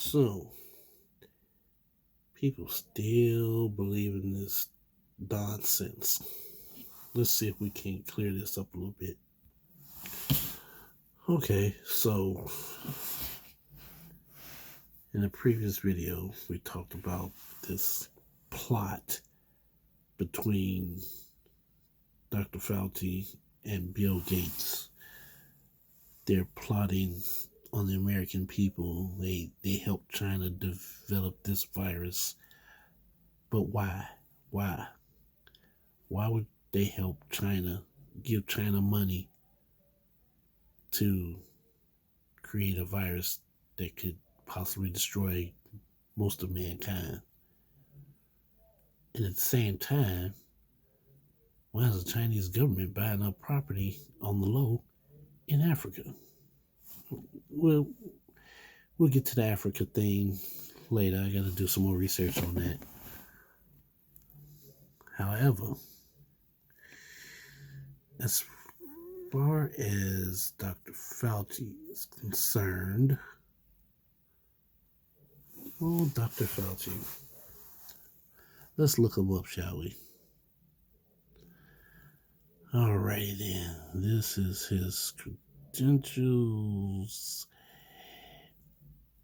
So, people still believe in this nonsense. Let's see if we can clear this up a little bit. Okay, so in the previous video, we talked about this plot between Dr. Fauci and Bill Gates. They're plotting on the American people. They helped China develop this virus. But why? Why? Why would they help China, give China money to create a virus that could possibly destroy most of mankind? And at the same time, why is the Chinese government buying up property on the low in Africa? Well, we'll get to the Africa thing later. I got to do some more research on that. However, as far as Dr. Fauci is concerned, well, Dr. Fauci, let's look him up, shall we? Alrighty then. This is his credentials.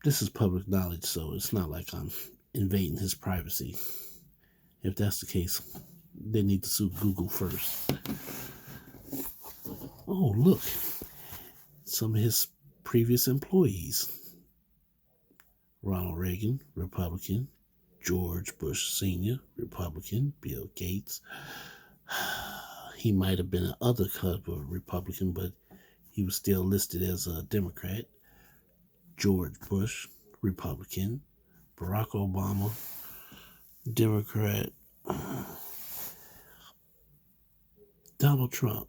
This is public knowledge, so it's not like I'm invading his privacy. If that's the case, they need to sue Google first. Oh, look. Some of his previous employees. Ronald Reagan, Republican. George Bush Sr., Republican. Bill Gates. He might have been another type of Republican, but he was still listed as a Democrat. George Bush, Republican. Barack Obama, Democrat. Donald Trump,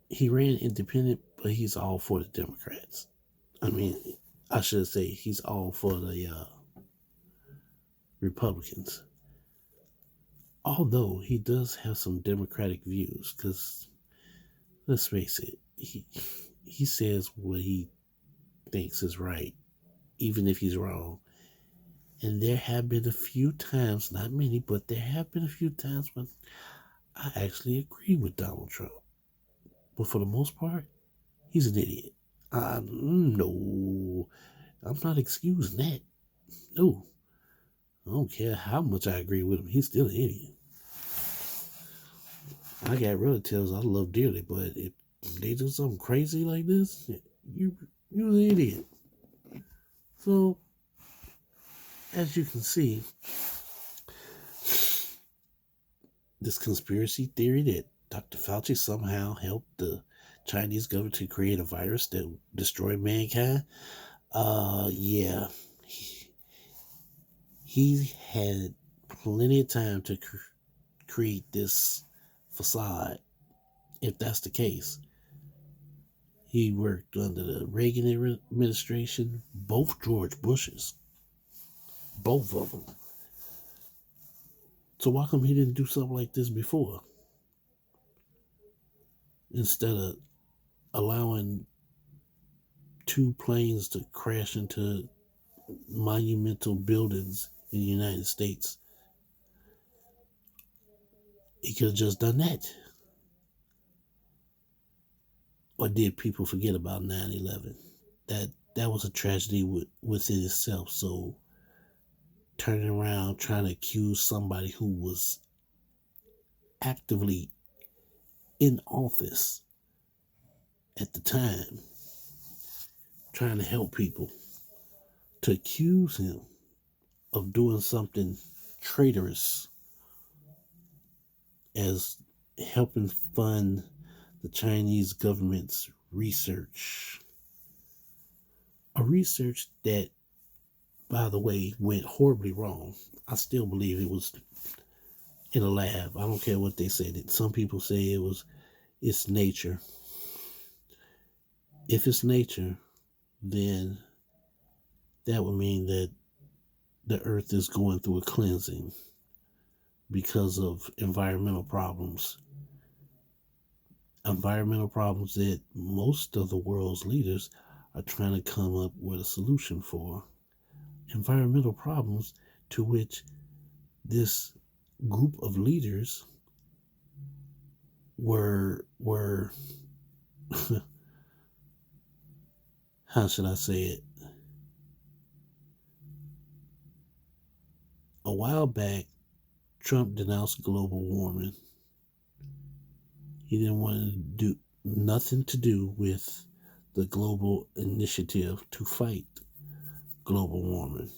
he ran independent, but he's all for the Democrats. I mean, I should say he's all for the Republicans. Although he does have some Democratic views, because let's face it, he says what he thinks is right, even if he's wrong. And there have been a few times, not many, but there have been a few times when I actually agree with Donald Trump. But for the most part, he's an idiot. No, I'm not excusing that. No, I don't care how much I agree with him. He's still an idiot. I got relatives I love dearly, but if they do something crazy like this, you're an idiot. So, as you can see, this conspiracy theory that Dr. Fauci somehow helped the Chinese government to create a virus that would destroy mankind, yeah. He had plenty of time to create this facade, if that's the case. He worked under the Reagan administration, both George Bushes, both of them. So why come he didn't do something like this before? Instead of allowing two planes to crash into monumental buildings in the United States, he could have just done that. Or did people forget about 9/11? That was a tragedy within itself. So turning around trying to accuse somebody who was actively in office at the time, trying to help people, to accuse him of doing something traitorous as helping fund the Chinese government's research. A research that, by the way, went horribly wrong. I still believe it was in a lab. I don't care what they said. Some people say it's nature. If it's nature, then that would mean that the earth is going through a cleansing because of environmental problems. Environmental problems that most of the world's leaders are trying to come up with a solution for. environmental problems to which this group of leaders were how should I say it? A while back, Trump denounced global warming. He didn't want to do nothing to do with the global initiative to fight global warming.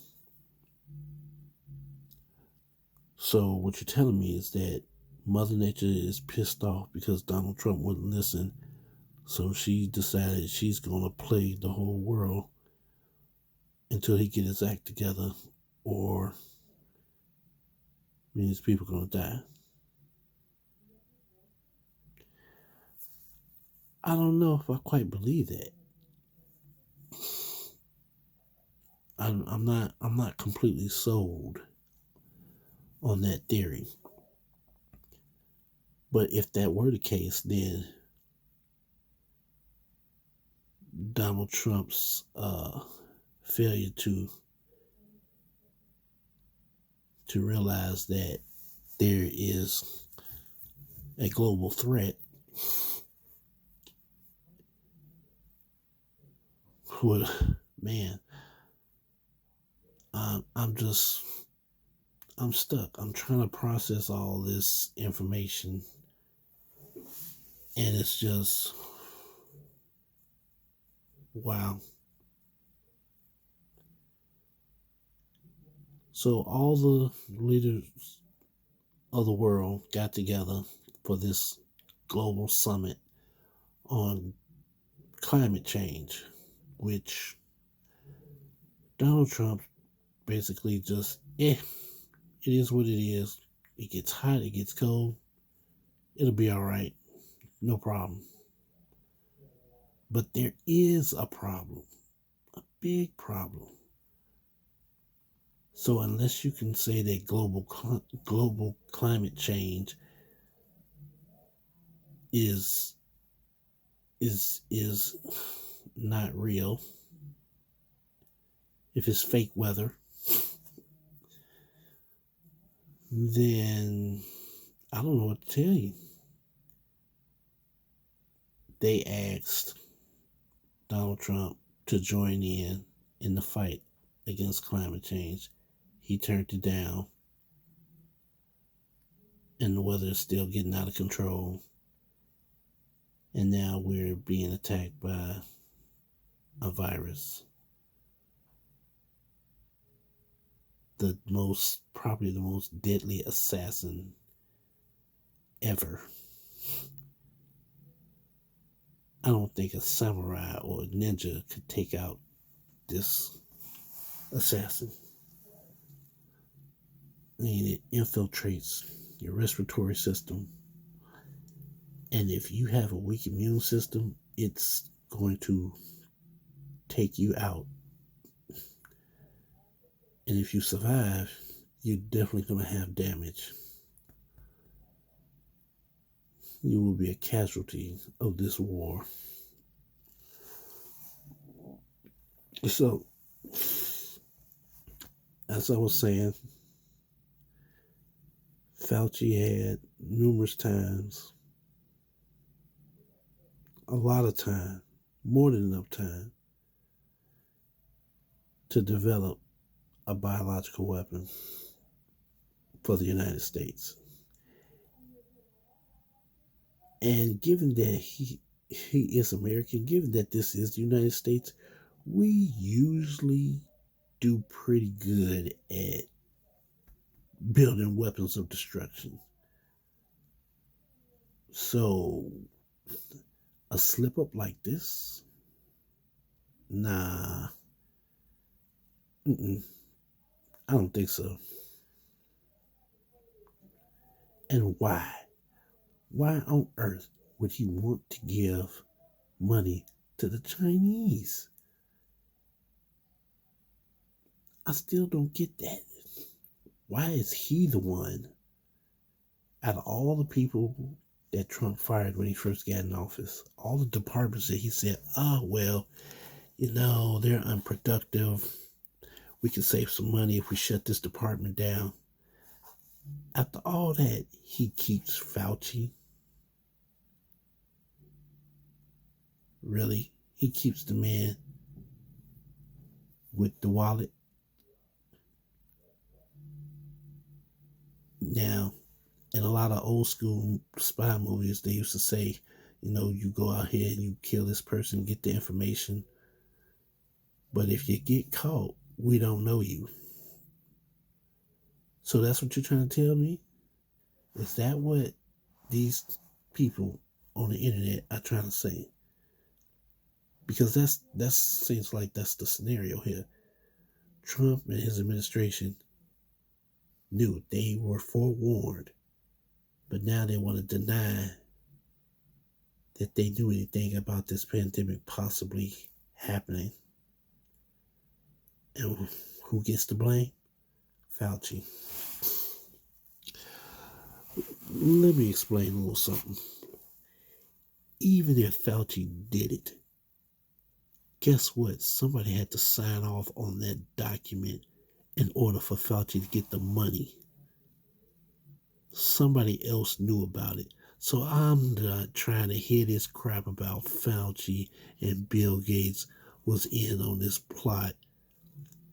So what you're telling me is that Mother Nature is pissed off because Donald Trump wouldn't listen. So she decided she's going to play the whole world until he gets his act together, or means people are going to die. I don't know if I quite believe that. I'm not completely sold on that theory. But if that were the case, then Donald Trump's failure to realize that there is a global threat would, man, I'm stuck. I'm trying to process all this information, and it's just, wow. So all the leaders of the world got together for this global summit on climate change, which Donald Trump basically just, it is what it is. It gets hot, it gets cold. It'll be all right. No problem. But there is a problem, a big problem. So unless you can say that global climate change is not real, if it's fake weather, then I don't know what to tell you. They asked Donald Trump to join in the fight against climate change. He turned it down, and the weather is still getting out of control. And now we're being attacked by a virus. Probably the most deadly assassin ever. I don't think a samurai or a ninja could take out this assassin. I mean, it infiltrates your respiratory system. And if you have a weak immune system, it's going to take you out. And if you survive, you're definitely going to have damage. You will be a casualty of this war. So, as I was saying, Fauci had numerous times, a lot of time, more than enough time, to develop a biological weapon for the United States. And given that he is American, given that this is the United States, we usually do pretty good at building weapons of destruction. So, a slip up like this? Nah. I don't think so. And why? Why on earth would he want to give money to the Chinese? I still don't get that. Why is he the one, out of all the people that Trump fired when he first got in office, all the departments that he said, oh, well, they're unproductive. we can save some money if we shut this department down. After all that, he keeps Fauci. Really? He keeps the man with the wallet. Now, in a lot of old school spy movies, they used to say, you go out here and you kill this person, get the information. But if you get caught, we don't know you. So that's what you're trying to tell me? Is that what these people on the internet are trying to say? Because that seems like that's the scenario here. Trump and his administration knew, they were forewarned, but now they want to deny that they knew anything about this pandemic possibly happening. And who gets the blame? Fauci. Let me explain a little something. Even if Fauci did it, guess what? Somebody had to sign off on that document in order for Fauci to get the money. Somebody else knew about it. So I'm not trying to hear this crap about Fauci and Bill Gates was in on this plot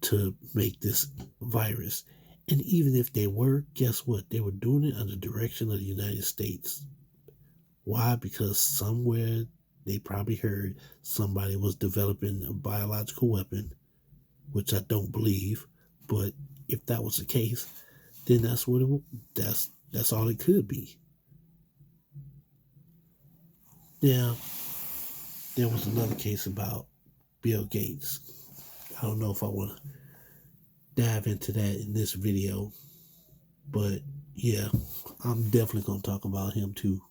to make this virus. And even if they were, guess what? They were doing it under direction of the United States. Why? Because somewhere they probably heard somebody was developing a biological weapon, which I don't believe. But if that was the case, then that's what that's all it could be. Now, there was another case about Bill Gates. I don't know if I want to dive into that in this video, but yeah, I'm definitely going to talk about him too.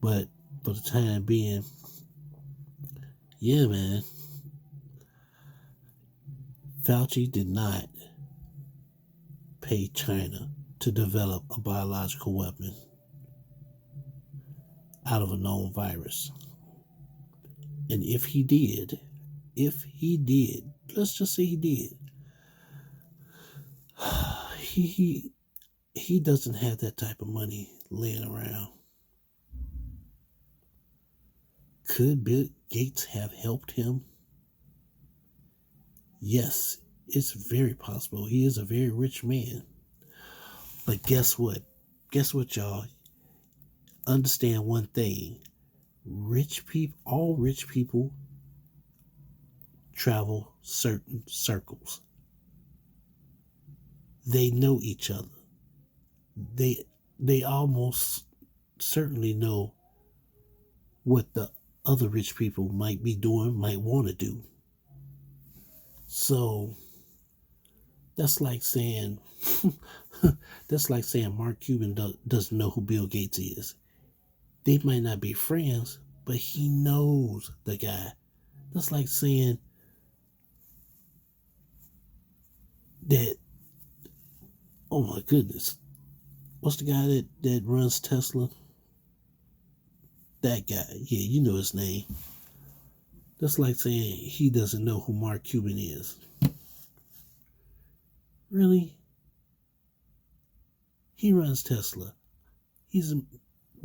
But for the time being, yeah, man, Fauci did not pay China to develop a biological weapon out of a known virus. And if he did, let's just say he did, he doesn't have that type of money laying around. Could Bill Gates have helped him? Yes, it's very possible. He is a very rich man. But guess what? Guess what, y'all? Understand one thing. All rich people travel certain circles. They know each other. They almost certainly know what the other rich people might be doing, might want to do. So that's like saying Mark Cuban doesn't know who Bill Gates is. They might not be friends, but he knows the guy. That's like saying that, oh my goodness, what's the guy that runs Tesla? That guy, yeah, you know his name. That's like saying he doesn't know who Mark Cuban is. Really? He runs Tesla. He's a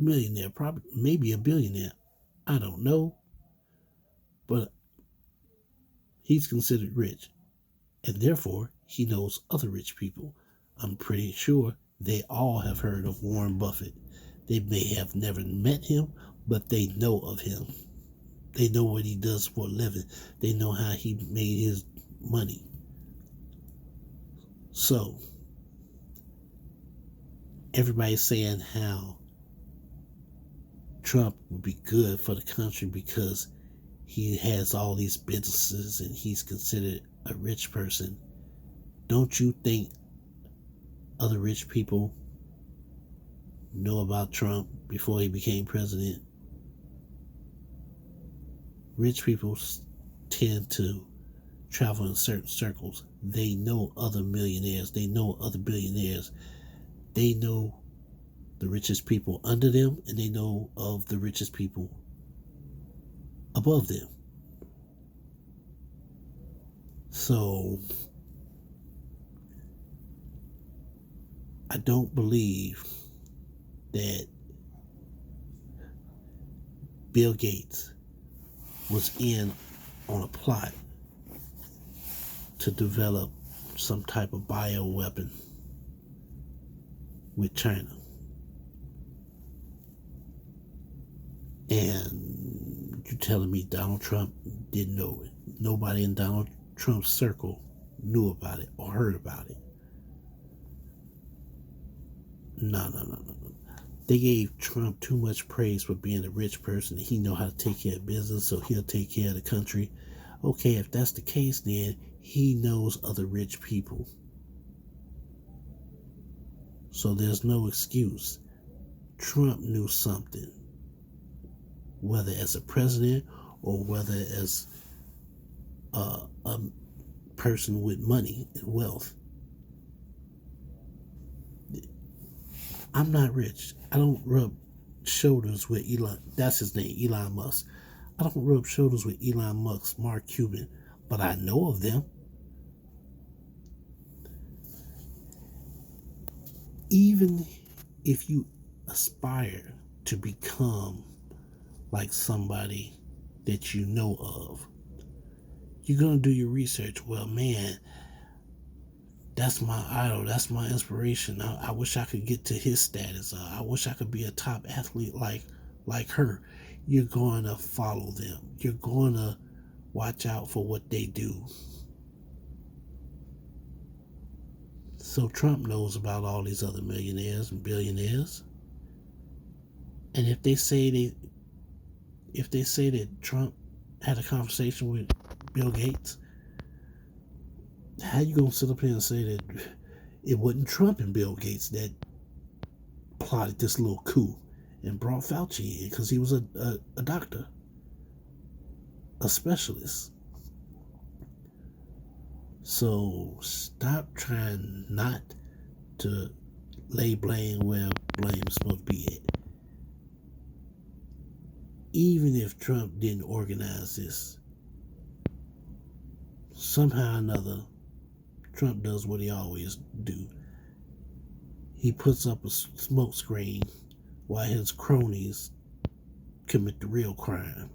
millionaire, probably maybe a billionaire. I don't know. But he's considered rich. And therefore, he knows other rich people. I'm pretty sure they all have heard of Warren Buffett. They may have never met him, but they know of him. They know what he does for a living. They know how he made his money. So, everybody's saying how Trump would be good for the country because he has all these businesses and he's considered a rich person. Don't you think other rich people know about Trump before he became president? Rich people tend to travel in certain circles. They know other millionaires. They know other billionaires. They know the richest people under them, and they know of the richest people above them. So I don't believe that Bill Gates was in on a plot to develop some type of bioweapon with China. And you're telling me Donald Trump didn't know it? Nobody in Donald Trump's circle knew about it or heard about it? No. They gave Trump too much praise for being a rich person. He know how to take care of business, so he'll take care of the country. Okay, if that's the case, then he knows other rich people. So there's no excuse. Trump knew something, whether as a president or whether as a person with money and wealth. I'm not rich. I don't rub shoulders with Elon. That's his name, Elon Musk. I don't rub shoulders with Elon Musk, Mark Cuban, but I know of them. Even if you aspire to become like somebody that you know of, you're going to do your research. Well, man, that's my idol. That's my inspiration. I wish I could get to his status. I wish I could be a top athlete like her. You're going to follow them. You're going to watch out for what they do. So Trump knows about all these other millionaires and billionaires. And if they say that Trump had a conversation with Bill Gates, how you gonna sit up here and say that it wasn't Trump and Bill Gates that plotted this little coup and brought Fauci in because he was a doctor, a specialist? So stop trying not to lay blame where blame's supposed to be at. Even if Trump didn't organize this, somehow or another, Trump does what he always do. He puts up a smoke screen while his cronies commit the real crime.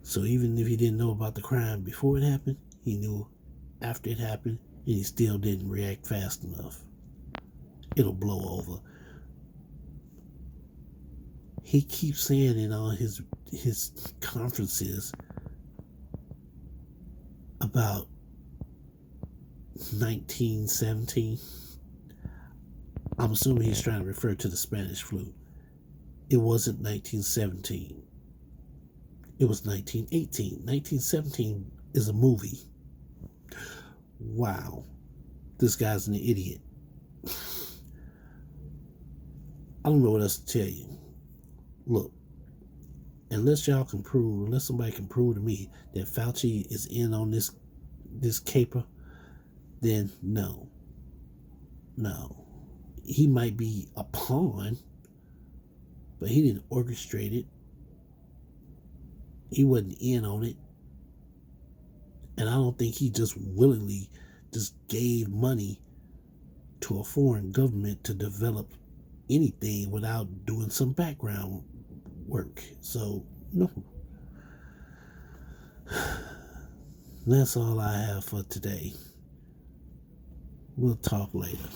So even if he didn't know about the crime before it happened, he knew after it happened, and he still didn't react fast enough. It'll blow over. He keeps saying in all his conferences about 1917. I'm assuming he's trying to refer to the Spanish flu. It wasn't 1917. It was 1918. 1917 is a movie. Wow. This guy's an idiot. I don't know what else to tell you. Look, unless somebody can prove to me that Fauci is in on this caper, then no. He might be a pawn, but he didn't orchestrate it. He wasn't in on it. And I don't think he just willingly just gave money to a foreign government to develop anything without doing some background work. So, no. That's all I have for today. We'll talk later.